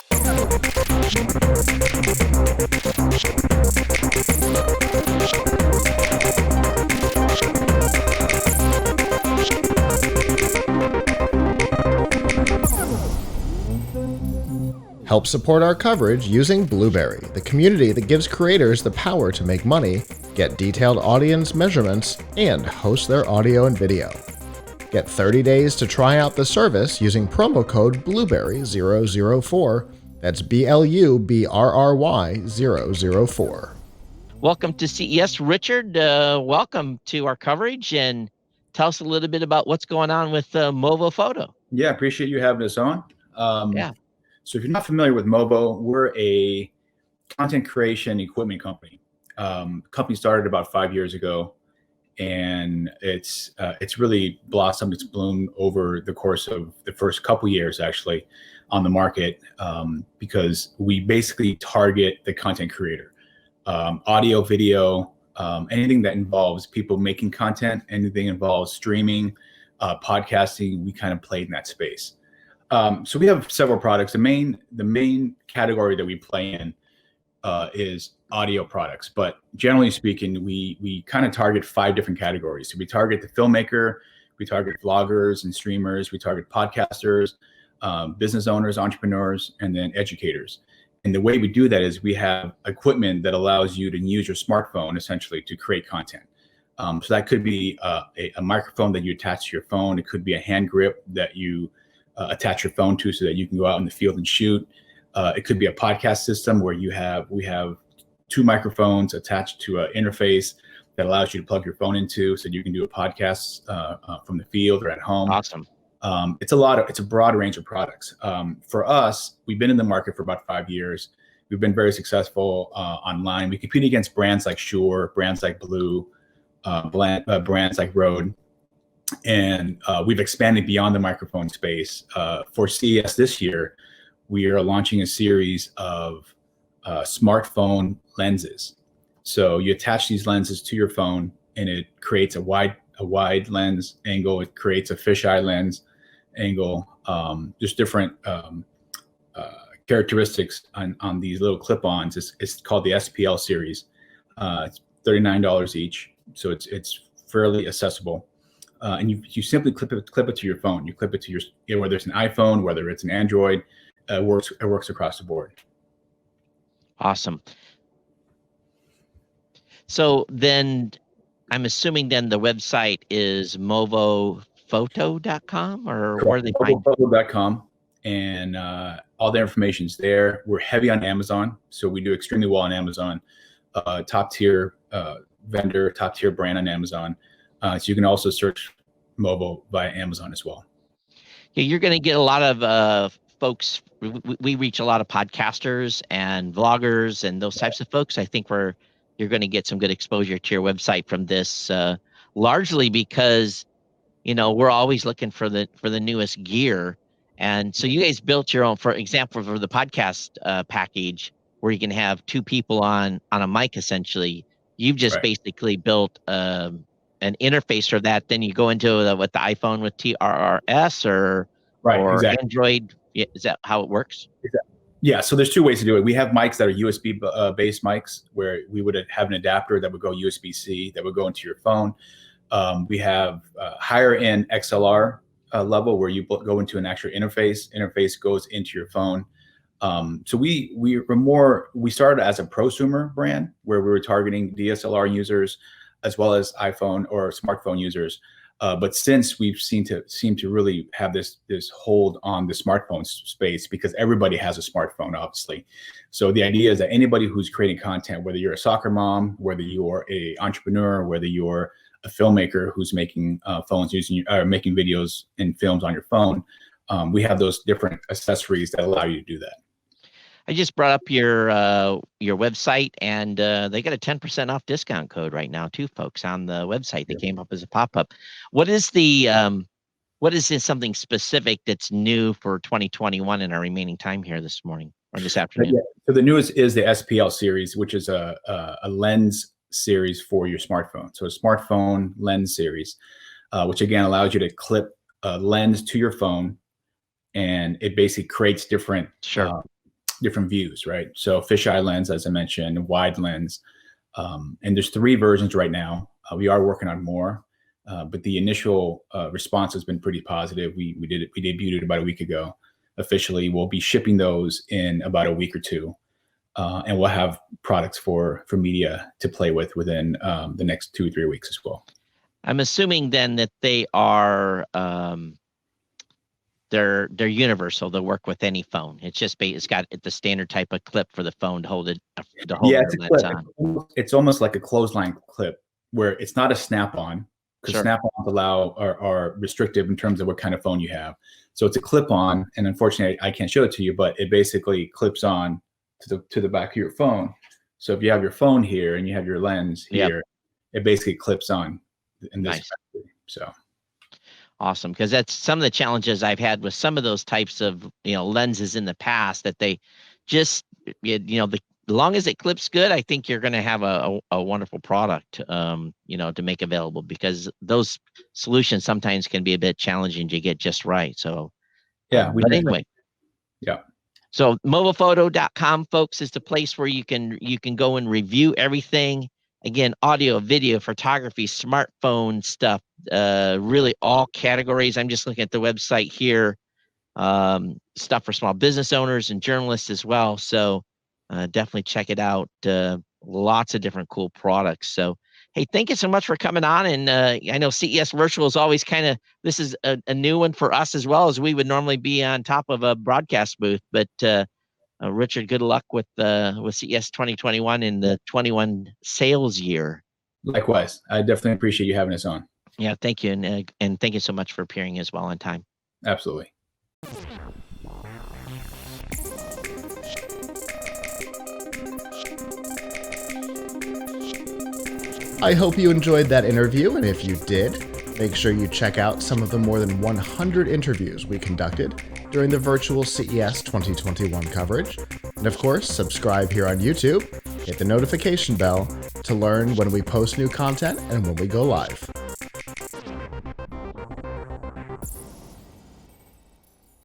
Help support our coverage using Blueberry, the community that gives creators the power to make money, get detailed audience measurements, and host their audio and video. Get 30 days to try out the service using promo code Blueberry004. That's BLUBRRY004. Welcome to CES, Richard. Welcome to our coverage, and tell us a little bit about what's going on with Movo Photo. Yeah, appreciate you having us on. Yeah. So if you're not familiar with Movo, we're a content creation equipment company. Company started about 5 years ago, and it's really blossomed. It's bloomed over the course of the first couple years, actually, on the market, because we basically target the content creator. Audio, video, anything that involves people making content, anything involves streaming, podcasting, we kind of play in that space. So we have several products. The main category that we play in is audio products, but generally speaking, we kind of target 5 different categories. So we target the filmmaker, we target vloggers and streamers, we target podcasters, business owners, entrepreneurs, and then educators. And the way we do that is we have equipment that allows you to use your smartphone essentially to create content. So that could be a microphone that you attach to your phone. It could be a hand grip that you attach your phone to so that you can go out in the field and shoot. It could be a podcast system where we have 2 microphones attached to an interface that allows you to plug your phone into so you can do a podcast from the field or at home. Awesome. It's a broad range of products. For us, we've been in the market for about 5 years. We've been very successful online. We compete against brands like Shure, brands like Blue, brands like Rode. And we've expanded beyond the microphone space. For CES this year, we are launching a series of smartphone lenses. So you attach these lenses to your phone, and it creates a wide lens angle. It creates a fisheye lens angle. Just different characteristics on these little clip-ons. It's called the SPL Series. It's $39 each, so it's fairly accessible. And you simply clip it to your phone. You clip it to your, whether it's an iPhone, whether it's an Android, it works across the board. Awesome. So then I'm assuming then the website is movophoto.com, or where are they find? Movo.com, and all the information's there. We're heavy on Amazon, so we do extremely well on Amazon. Top tier vendor, top tier brand on Amazon. So you can also search Movo via Amazon as well. Yeah, you're going to get a lot of folks. We reach a lot of podcasters and vloggers and those types of folks. I think you're going to get some good exposure to your website from this, largely because, we're always looking for the newest gear. And so you guys built your own, for example, for the podcast package, where you can have 2 people on a mic, essentially. You've just basically built an interface for that. Then you go into the iPhone with TRRS or exactly. Android. Is that how it works? Exactly. Yeah. So there's 2 ways to do it. We have mics that are USB based mics, where we would have an adapter that would go USB-C that would go into your phone. We have higher end XLR level where you go into an actual interface. Interface goes into your phone. So we started as a prosumer brand where we were targeting DSLR users as well as iPhone or smartphone users. But since we've seem to really have this hold on the smartphone space, because everybody has a smartphone, obviously. So the idea is that anybody who's creating content, whether you're a soccer mom, whether you're a entrepreneur, whether you're a filmmaker who's making making videos and films on your phone, we have those different accessories that allow you to do that. I just brought up your website, and they got a 10% off discount code right now too, folks, on the website. They came up as a pop-up. What is something specific that's new for 2021 in our remaining time here this morning or this afternoon? Yeah. So the newest is the SPL series, which is a lens series for your smartphone. So a smartphone lens series, which again allows you to clip a lens to your phone, and it basically creates different different views, right? So fisheye lens, as I mentioned, wide lens, and there's 3 versions right now. We are working on more, but the initial response has been pretty positive. We debuted it about a week ago. Officially, we'll be shipping those in about a week or 2, and we'll have products for media to play with within the next 2 or 3 weeks as well. I'm assuming then that they are they're universal. They'll work with any phone. It's just it's got the standard type of clip for the phone to hold it Yeah, it's a clip. It's almost like a clothesline clip where it's not a snap-on, because Sure. snap-ons are restrictive in terms of what kind of phone you have. So it's a clip-on, and unfortunately I can't show it to you, but it basically clips on to the back of your phone. So if you have your phone here and you have your lens here, it basically clips on in this. Nice. So awesome, because that's some of the challenges I've had with some of those types of lenses in the past, that they just the long as it clips good, I think you're going to have a wonderful product to make available, because those solutions sometimes can be a bit challenging to get just right. So but anyway. Yeah. So movophoto.com, folks, is the place where you can go and review everything. Again, audio, video, photography, smartphone stuff, really all categories. I'm just looking at the website here. Stuff for small business owners and journalists as well. So definitely check it out. Lots of different cool products. So, hey, thank you so much for coming on. And I know CES Virtual is always this is a new one for us, as well as we would normally be on top of a broadcast booth. But Richard, good luck with CES 2021 in the 21 sales year. Likewise, I definitely appreciate you having us on. Yeah, thank you, and thank you so much for appearing as well on time. Absolutely. I hope you enjoyed that interview, and if you did, make sure you check out some of the more than 100 interviews we conducted during the virtual CES 2021 coverage. And of course, subscribe here on YouTube, hit the notification bell to learn when we post new content and when we go live.